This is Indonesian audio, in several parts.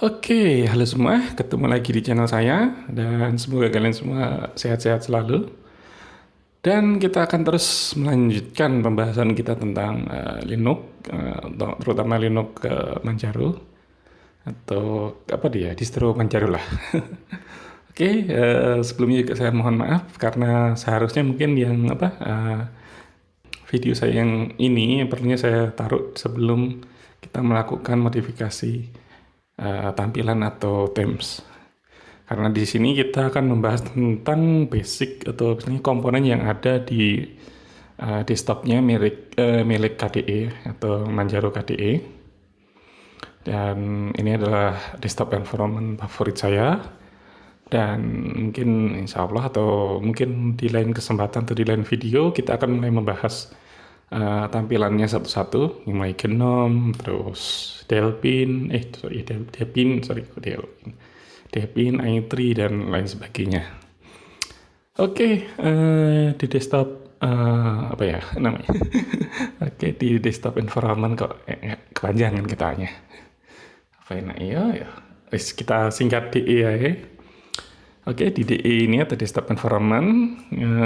Oke, halo semua, ketemu lagi di channel saya dan semoga kalian semua sehat-sehat selalu. Dan kita akan terus melanjutkan pembahasan kita tentang Linux, terutama Linux Manjaro atau apa dia, distro Manjaro lah. Oke, sebelumnya juga saya mohon maaf karena seharusnya mungkin yang video saya yang ini perlunya saya taruh sebelum kita melakukan modifikasi tampilan atau themes. Karena di sini kita akan membahas tentang basic atau misalnya komponen yang ada di desktopnya milik KDE atau Manjaro KDE. Dan ini adalah desktop environment favorit saya. Dan mungkin insya Allah atau mungkin di lain kesempatan atau di lain video kita akan mulai membahas tampilannya satu-satu, mulai Gnome, terus Deepin, Deepin, i3 dan lain sebagainya. Oke, di desktop apa ya namanya? Oke, di desktop environment kok kepanjangan kitanya. Apa enak ya? Kita singkat DE ya. Oke, di DE ini atau desktop environment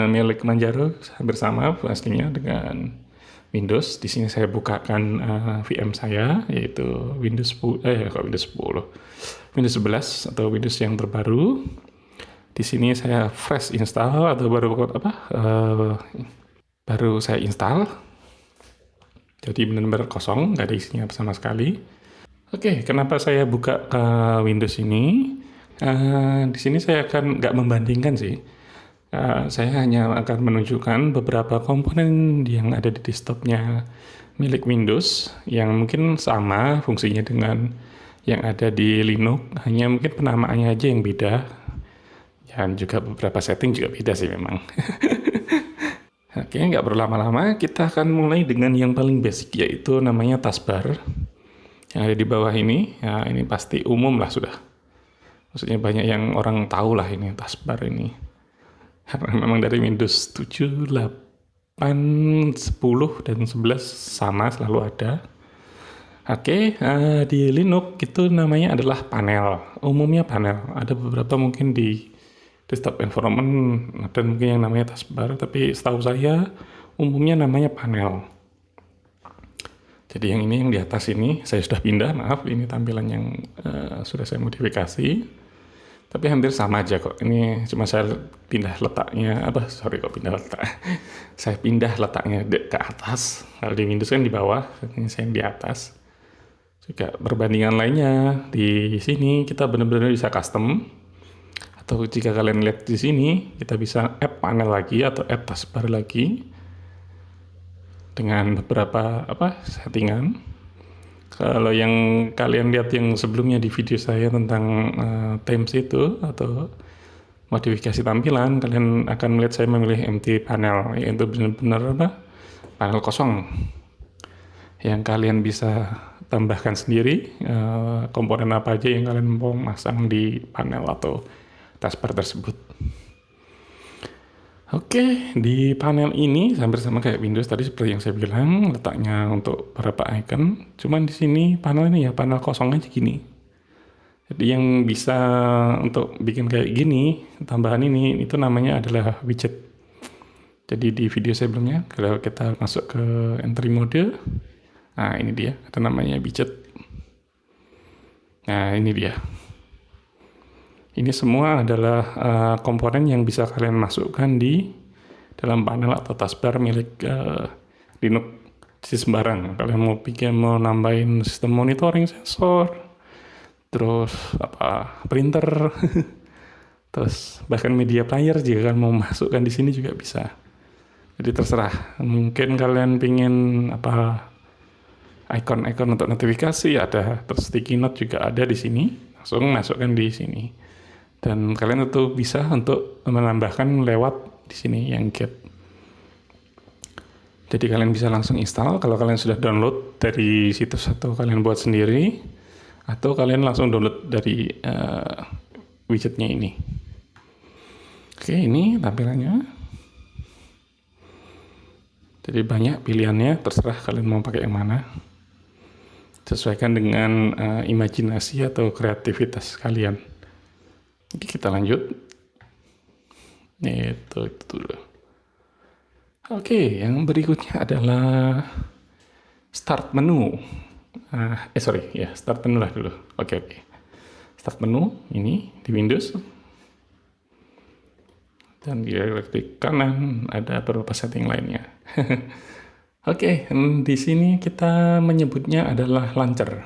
milik Manjaro bersama pastinya dengan Windows. Di sini saya bukakan VM saya yaitu Windows 10, Windows 11 atau Windows yang terbaru. Di sini saya fresh install atau baru saya install. Jadi benar-benar kosong, nggak ada isinya sama sekali. Oke, kenapa saya buka Windows ini? Di sini saya akan nggak membandingkan sih. Saya hanya akan menunjukkan beberapa komponen yang ada di desktopnya milik Windows yang mungkin sama fungsinya dengan yang ada di Linux, hanya mungkin penamaannya aja yang beda. Dan juga beberapa setting juga beda sih memang. Oke, nggak berlama-lama, kita akan mulai dengan yang paling basic yaitu namanya taskbar. Yang ada di bawah ini, ya ini pasti umum lah sudah. Maksudnya banyak yang orang tahu lah ini taskbar ini. Karena memang dari Windows 7, 8, 10, dan 11 sama selalu ada. Oke, di Linux itu namanya adalah panel. Umumnya panel. Ada beberapa mungkin di desktop environment dan mungkin yang namanya taskbar, tapi setahu saya umumnya namanya panel. Jadi yang ini yang di atas ini saya sudah pindah, maaf ini tampilan yang sudah saya modifikasi. Tapi hampir sama aja kok. Ini cuma saya pindah letaknya, pindah letak. Saya pindah letaknya ke atas. Kalau di Windows kan di bawah, ini saya di atas. Juga perbandingan lainnya di sini kita benar-benar bisa custom. Atau jika kalian lihat di sini, kita bisa add panel lagi atau add taskbar lagi dengan beberapa settingan. Kalau yang kalian lihat yang sebelumnya di video saya tentang themes itu atau modifikasi tampilan, kalian akan melihat saya memilih empty panel, yaitu benar-benar panel kosong yang kalian bisa tambahkan sendiri komponen apa aja yang kalian mau masang di panel atau taskbar tersebut. Oke, di panel ini hampir sama kayak Windows tadi seperti yang saya bilang, letaknya untuk beberapa icon. Cuman di sini panel ini ya panel kosong aja gini. Jadi yang bisa untuk bikin kayak gini, tambahan ini itu namanya adalah widget. Jadi di video sebelumnya kalau kita masuk ke entry mode, nah ini dia, ada namanya widget. Nah ini dia. Ini semua adalah komponen yang bisa kalian masukkan di dalam panel atau taskbar milik Linux di sembarang. Kalian mau nambahin sistem monitoring sensor, terus printer, terus bahkan media player jika kalian mau masukkan di sini juga bisa. Jadi terserah. Mungkin kalian pingin icon-icon untuk notifikasi ada, terus sticky note juga ada di sini. Langsung masukkan di sini. Dan kalian tentu bisa untuk menambahkan lewat di sini yang get. Jadi kalian bisa langsung install kalau kalian sudah download dari situs atau kalian buat sendiri, atau kalian langsung download dari widgetnya ini. Oke, ini tampilannya. Jadi banyak pilihannya, terserah kalian mau pakai yang mana. Sesuaikan dengan imajinasi atau kreativitas kalian. Oke, kita lanjut. Itu dulu. Oke, yang berikutnya adalah start menu. Start menu lah dulu. Oke. Start menu ini di Windows. Dan di klik kanan ada beberapa setting lainnya. Oke, di sini kita menyebutnya adalah launcher.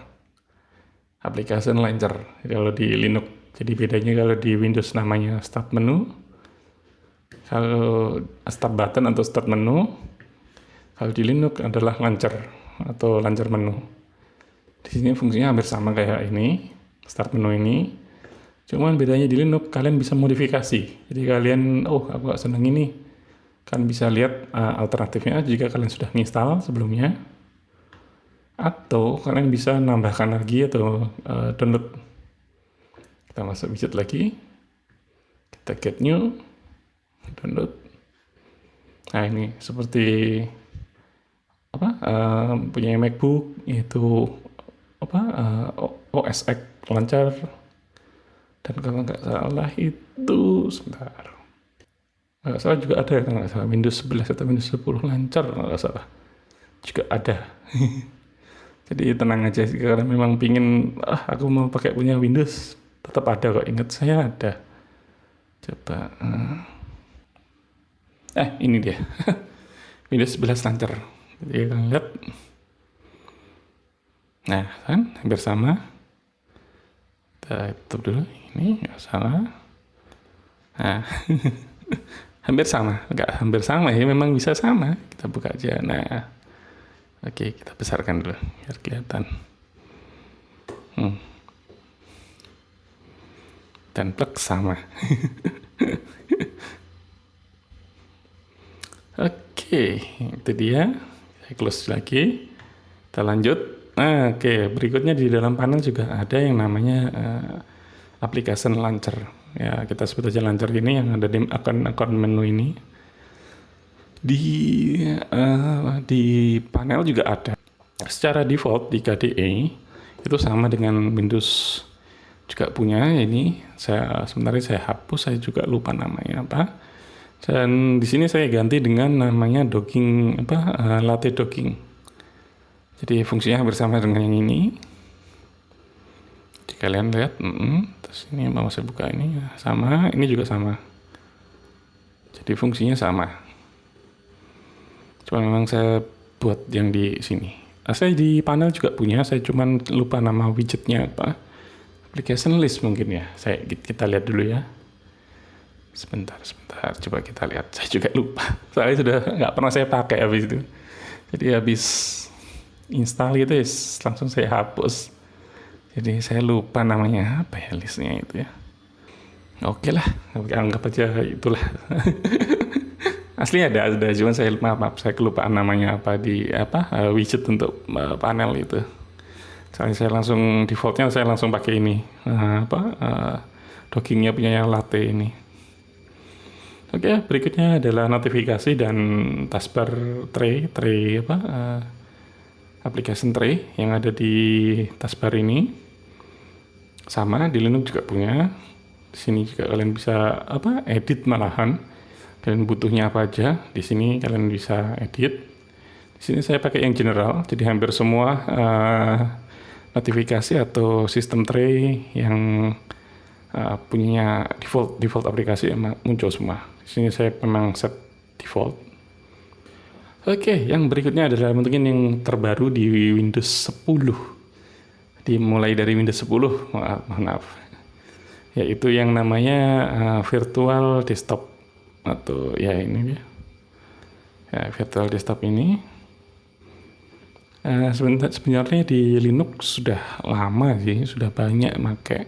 Application launcher. Jadi kalau di Linux. Jadi bedanya kalau di Windows namanya start menu. Kalau start button atau start menu. Kalau di Linux adalah launcher atau launcher menu. Di sini fungsinya hampir sama kayak ini, start menu ini. Cuman bedanya di Linux kalian bisa modifikasi. Jadi kalian, aku gak seneng ini. Kalian bisa lihat alternatifnya jika kalian sudah install sebelumnya. Atau kalian bisa nambahkan lagi atau download. Kita masuk widget lagi. Kita get new, download. Nah ini seperti punya MacBook itu OS X launcher. Dan kalau nggak salah itu sebentar. Nggak salah juga ada kalau nggak salah Windows 11 atau Windows 10 launcher nggak salah juga ada. Jadi tenang aja sih, karena memang pingin aku mau pakai punya Windows tetap ada kok, ingat saya ada. Coba ini dia. Windows 11 launcher. Jadi kalian lihat. Nah kan hampir sama. Kita tutup dulu, ini nggak salah. Nah hampir sama, nggak hampir sama ya, memang bisa sama. Kita buka aja. Nah oke, kita besarkan dulu biar kelihatan. Dan plug sama. Oke, itu dia. Saya close lagi. Kita lanjut. Oke, berikutnya di dalam panel juga ada yang namanya application launcher. Ya, kita sebut aja launcher ini yang ada di akun menu ini. Di panel juga ada. Secara default di KDE itu sama dengan Windows juga punya ini. Sebenarnya saya hapus, saya juga lupa namanya apa. Dan di sini saya ganti dengan namanya docking latte docking. Jadi fungsinya bersama dengan yang ini. Jadi kalian lihat, terus ini mau saya buka ini sama, ini juga sama. Jadi fungsinya sama. Cuma memang saya buat yang di sini. Saya di panel juga punya, saya cuman lupa nama widgetnya apa. Application list mungkin ya. Kita lihat dulu ya. Sebentar. Coba kita lihat. Saya juga lupa. Soalnya sudah nggak pernah saya pakai habis itu. Jadi habis install gitu ya, langsung saya hapus. Jadi saya lupa namanya apa ya listnya itu ya. Oke lah, anggap aja itulah. Asli ada, cuman saya maaf saya kelupaan namanya apa di widget untuk panel itu. Soalnya saya langsung defaultnya saya langsung pakai ini dockingnya punya yang latte ini. Oke, berikutnya adalah notifikasi dan taskbar tray application tray yang ada di taskbar ini. Sama di Linux juga punya. Di sini juga kalian bisa edit malahan. Kalian butuhnya apa aja, di sini kalian bisa edit. Di sini saya pakai yang general, jadi hampir semua notifikasi atau sistem tray yang punya default aplikasi muncul semua. Di sini saya memang set default. Oke, yang berikutnya adalah mungkin yang terbaru di Windows 10. Dimulai dari Windows 10, maaf. Yaitu yang namanya virtual desktop atau ya ini dia. Ya, virtual desktop ini sebenarnya di Linux sudah lama sih, sudah banyak pakai.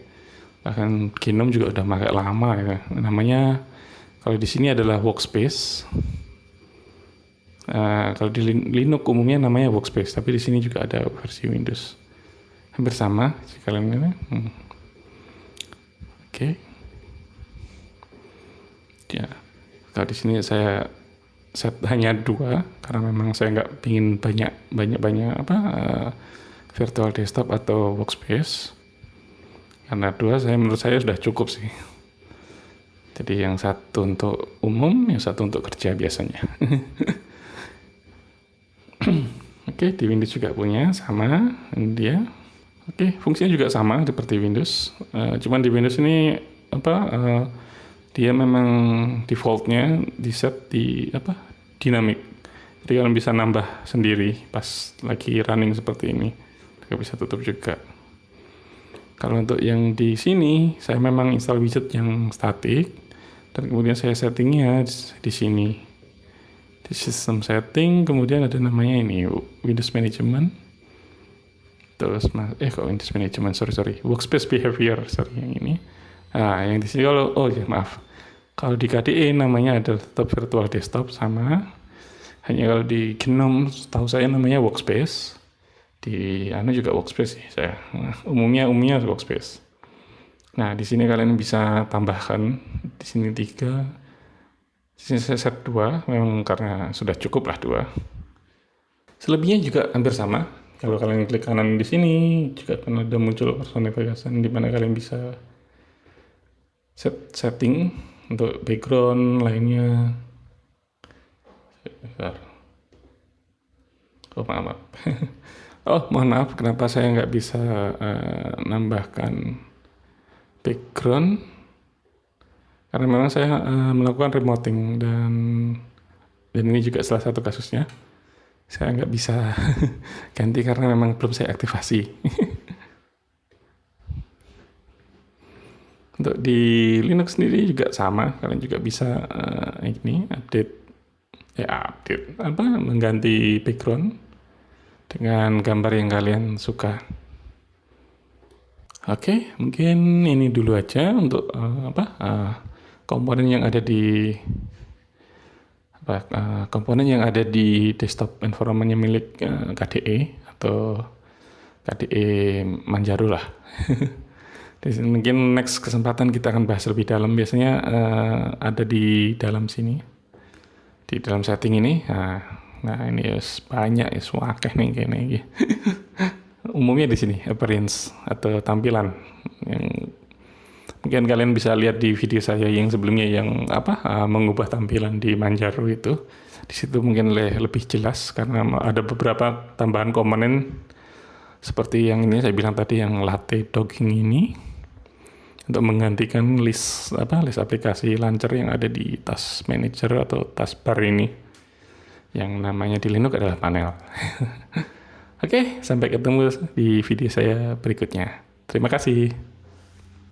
Bahkan GNOME juga udah pakai lama ya. Namanya kalau di sini adalah workspace. Kalau di Linux umumnya namanya workspace, tapi di sini juga ada versi Windows. Hampir sama jika kalian ini. Oke. Ya, kalau di sini saya set hanya 2 karena memang saya nggak pingin banyak virtual desktop atau workspace. Karena dua menurut saya sudah cukup sih. Jadi yang satu untuk umum, yang satu untuk kerja biasanya. Oke, di Windows juga punya, sama ini dia. Oke, fungsinya juga sama seperti Windows. Cuman di Windows ini dia memang defaultnya di set di dinamik. Jadi kalian bisa nambah sendiri pas lagi running seperti ini. Kalian bisa tutup juga. Kalau untuk yang di sini, saya memang install widget yang statik dan kemudian saya settingnya di sini. Di sistem setting, kemudian ada namanya ini Windows Management. Terus kok Windows Management, sorry, Workspace Behavior, yang ini. Nah, yang di sini kalau di KDE namanya adalah tetap virtual desktop sama. Hanya kalau di GNOME tahu saya namanya Workspace. Di juga Workspace sih saya. Umumnya Workspace. Nah, di sini kalian bisa tambahkan di sini 3. Di sini saya set 2, memang karena sudah cukup lah 2. Selebihnya juga hampir sama. Kalau kalian klik kanan di sini juga akan ada muncul person navigation di mana kalian bisa setting untuk background lainnya. Maaf. Mohon maaf, kenapa saya nggak bisa nambahkan background? Karena memang saya melakukan remoting dan ini juga salah satu kasusnya. Saya nggak bisa ganti karena memang belum saya aktivasi. Untuk di Linux sendiri juga sama, kalian juga bisa mengganti background dengan gambar yang kalian suka. Oke, mungkin ini dulu aja untuk komponen yang ada di desktop environment-nya milik KDE atau KDE Manjaro lah. Mungkin next kesempatan kita akan bahas lebih dalam. Biasanya ada di dalam sini, di dalam setting ini. Nah ini banyak wakeh nih kayaknya. Umumnya di sini appearance atau tampilan yang mungkin kalian bisa lihat di video saya yang sebelumnya yang mengubah tampilan di Manjaro itu. Di situ mungkin lebih jelas karena ada beberapa tambahan komponen seperti yang ini saya bilang tadi, yang latte dogging ini untuk menggantikan list aplikasi launcher yang ada di task manager atau taskbar ini yang namanya di Linux adalah panel. Oke, sampai ketemu di video saya berikutnya. Terima kasih.